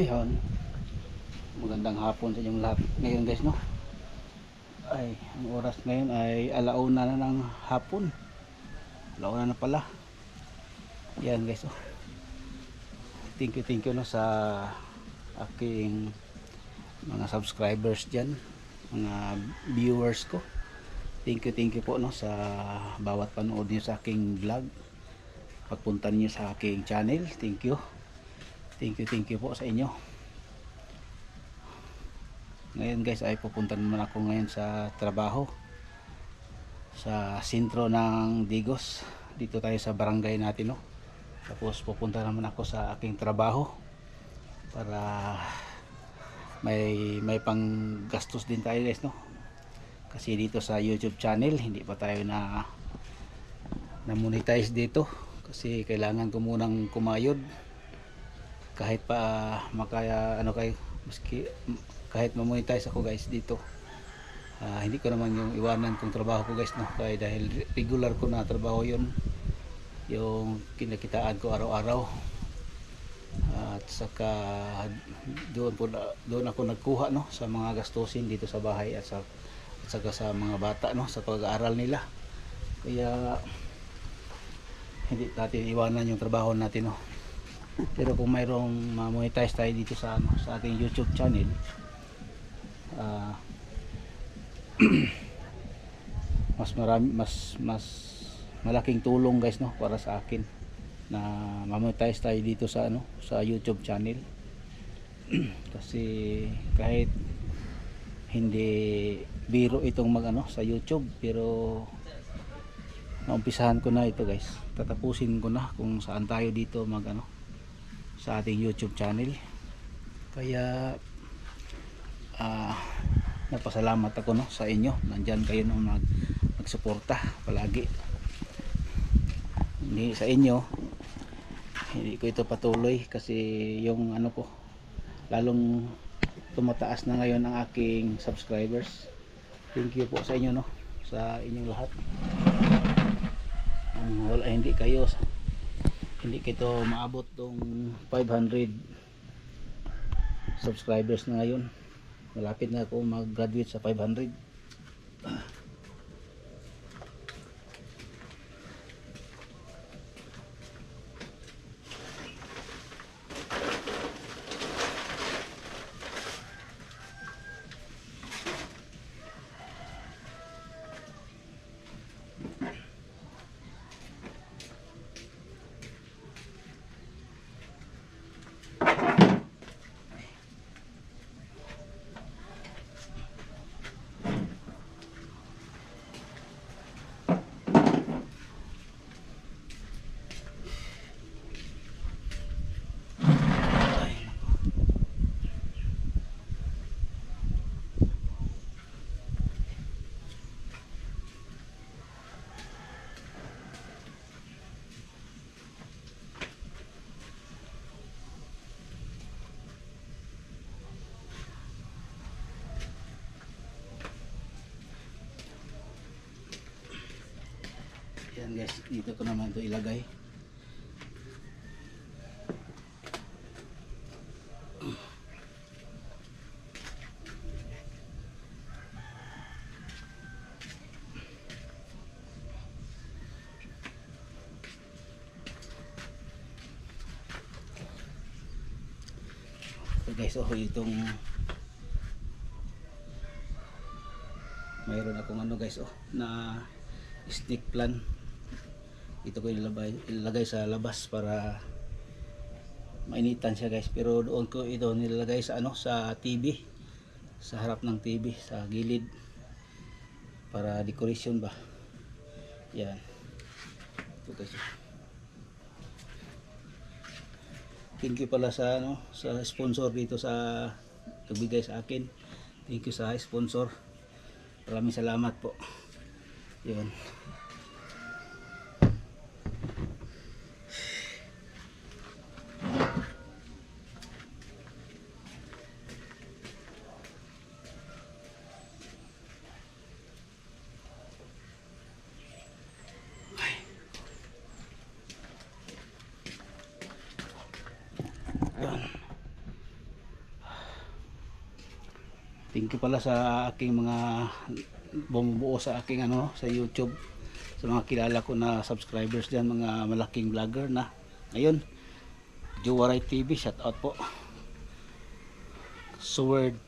Ayun, magandang hapon sa inyong lahat ngayon guys, no? Ay, ang oras ngayon ay alauna na ng hapon. Alauna na pala. Yan guys, oh. Thank you no sa aking mga subscribers dyan, mga viewers ko. Thank you po no sa bawat panood niyo sa aking vlog. Pagpunta niyo sa aking channel, thank you. Thank you po sa inyo. Ngayon guys ay pupunta naman ako ngayon sa trabaho sa sentro ng Digos. Dito tayo sa barangay natin, no. Tapos pupunta naman ako sa aking trabaho para may panggastos din tayo guys, no. Kasi dito sa YouTube channel hindi pa tayo na monetize dito kasi kailangan ko munang kumayod kahit pa makaya ano kayo, maski kahit ma-monetize ako guys dito. Hindi ko naman yung iwanan kong trabaho ko guys, no, kaya dahil regular ko na trabaho yun, yung kinakitaan ko araw-araw. At saka doon ako nagkuha, no, sa mga gastusin dito sa bahay at saka sa mga bata, no, sa pag-aaral nila. Kaya hindi natin iwanan yung trabaho natin, no. Pero kung mayroong ma-monetize tayo dito sa sa ating YouTube channel, mas malaking tulong guys, no, para sa akin na ma-monetize tayo dito sa sa YouTube channel. Kasi kahit hindi biro itong sa YouTube, pero naumpisahan ko na ito guys. Tatapusin ko na kung saan tayo dito sa ating YouTube channel. Kaya napasalamat ako, no, sa inyo. Nandyan kayo nung magsuporta palagi. Hindi sa inyo hindi ko ito patuloy kasi yung ko lalong tumataas na ngayon ang aking subscribers. Thank you po sa inyo, no, sa inyong lahat. Wala, hindi kayo maabot tong 500 subscribers na ngayon. Malapit na ako mag-graduate sa 500. Yan guys, dito ko naman ito ilagay. So guys, itong mayroon akong guys, na snake plant. Ito ko ilalagay sa labas para mainitan siya guys, pero doon ko ito nilalagay sa sa TV, sa harap ng TV, sa gilid, para decoration ba. Yan ito guys. Thank you pala sa sa sponsor dito sa nagbigay sa akin. Thank you sa sponsor, maraming salamat po. Yun. thank you pala sa aking mga bumubuo sa aking ano sa YouTube, sa mga kilala ko na subscribers diyan, mga malaking vlogger na ngayon. Juwaray TV, shout out po. Sword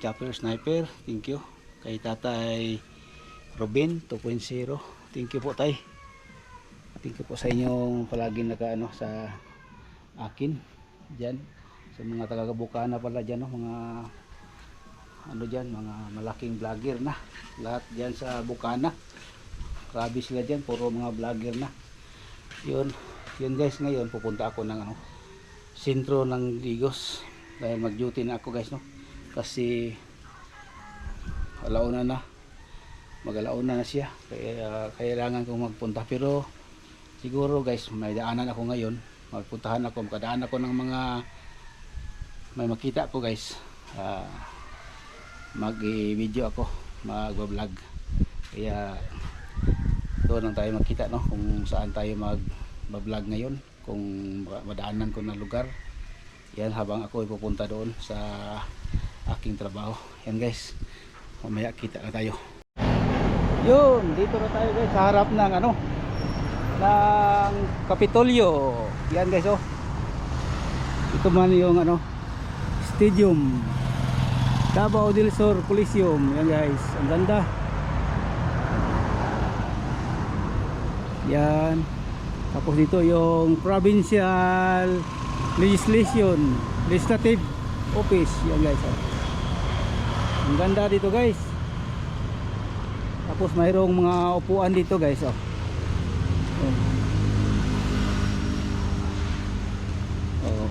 Chopper Sniper, thank you. Kay Tatay Robin 2.0, thank you po tay. Thank you po sa inyong palagi nakaano sa akin diyan, sa mga taga-Bukana pala diyan, no? Mga ano diyan, mga malaking vlogger na lahat diyan sa Bukana. Grabe sila diyan, puro mga vlogger na. Yun guys, ngayon pupunta ako ng ano, sentro ng Digos dahil mag-duty na ako guys, no? Kasi alauna na, mag-alauna na siya, kaya kailangan kong magpunta. Pero siguro guys, may daanan ako ngayon, magpuntahan ako, makadaan ako ng mga may makita ko guys. Mag-video ako, mag-vlog, kaya doon lang tayo magkita, no? Kung saan tayo mag-vlog ngayon, kung madaanan ko na lugar yan habang ako ipupunta doon sa aking trabaho. Yan guys, mamaya kita na tayo. Yun, dito na tayo guys sa harap ng ano, ng Kapitolyo. Yan guys, oh. Ito man yung ano, stadium, Davao del Sur Coliseum. Yan guys, ang ganda. Yan. Tapos dito yung Provincial Legislative Office. Yan guys, oh. Ang ganda dito guys. Tapos mayroong mga upuan dito guys, oh. Oh.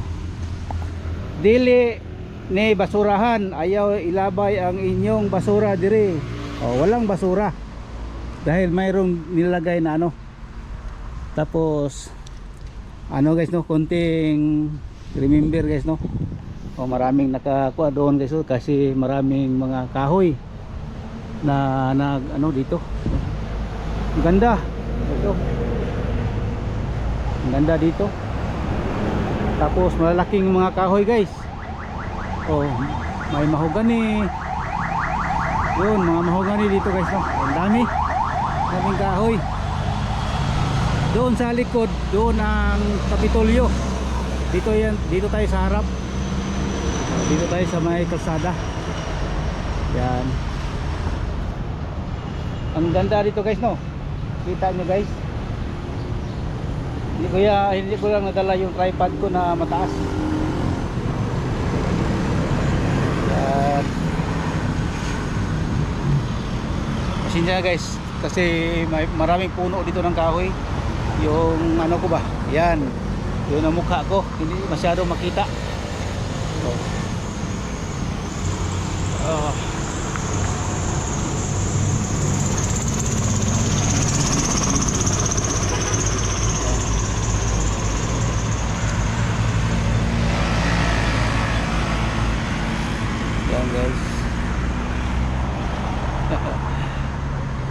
Dili ni basurahan, ayaw ilabay ang inyong basura dire. Oh, walang basura dahil mayroong nilagay na ano. Tapos ano guys, no, konting remember guys, no. Oh, maraming nakakuha doon guys, oh, kasi maraming mga kahoy na nag ano dito. Ang ganda ito. Ang ganda dito. Tapos malalaking mga kahoy guys. Oh, may mahogani. Yun, mga mahogani dito guys, no. Ang dami. Daming kahoy. Doon sa likod, doon ang Kapitolyo. Dito yan, dito tayo sa harap. Dito tayo sa may kalsada. Yan. Ang ganda dito guys, no. Kita nyo guys. Hindi ko lang nadala yung tripod ko na mataas. Yan. Pasensya na guys, kasi may maraming puno dito ng kahoy. Yung ano ko ba, yan, yun ang mukha ko, hindi masyado makita. Yan guys.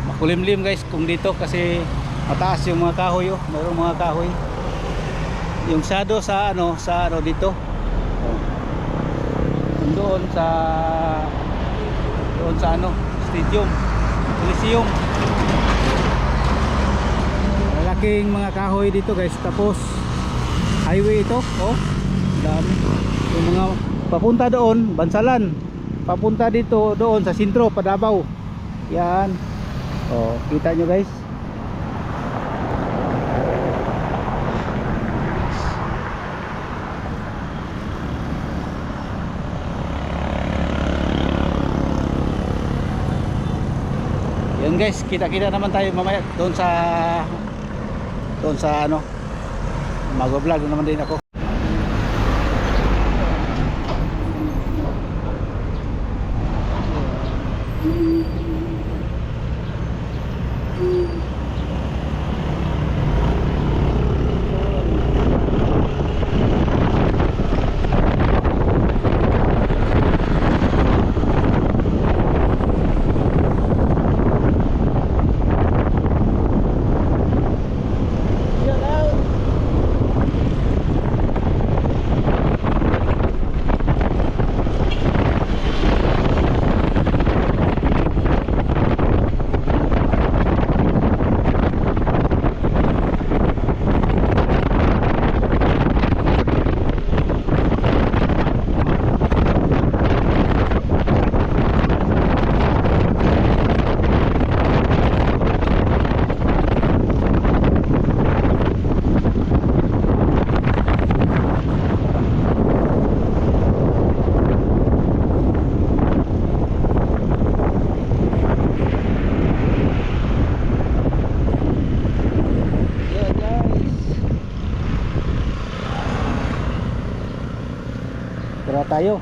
Makulimlim guys kung dito kasi mataas yung mga kahoy, oh. Mayroong mga kahoy. Yung shadow sa ano dito. Doon sa ano, stadium, Coliseum. Malaking mga kahoy dito guys. Tapos highway ito, oh. Dami. Yung mga papunta doon, Bansalan. Papunta dito doon sa sentro, Davao. Yan. Oh, kita nyo guys. Yun guys, kita-kita naman tayo mamaya doon sa ano, mag-vlog naman din ako. tayo.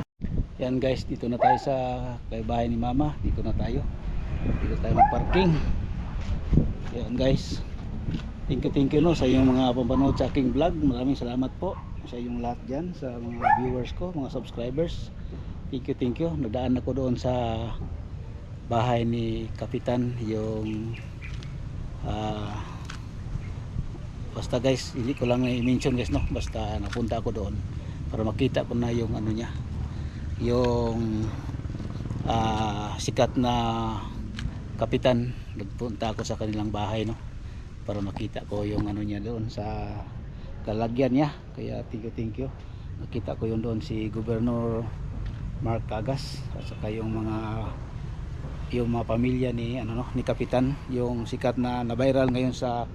Yan guys, dito na tayo sa kay bahay ni mama. Dito na tayo. Dito tayo mag-parking. Yan guys. Thank you no sa inyong mga panonood sa aking vlog. Maraming salamat po sa inyong lahat dyan, sa mga viewers ko, mga subscribers. Thank you. Nagdaan ako doon sa bahay ni Kapitan, yung basta guys, hindi ko lang i-mention guys no, basta napunta ako doon para makita ko na yung ano niya, yung sikat na kapitan. Nagpunta ako sa kanilang bahay no, para makita ko yung ano niya doon sa lalagyan niya. Kaya thank you. Nakita ko yun doon si Governor Mark Cagas at saka yung mga pamilya ni ano no, ni Kapitan, yung sikat na viral ngayon sa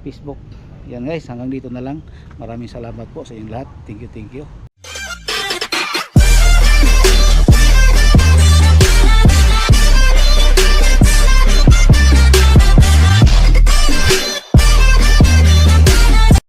Facebook. Yan guys, hanggang dito na lang. Maraming salamat po sa inyong lahat. Thank you.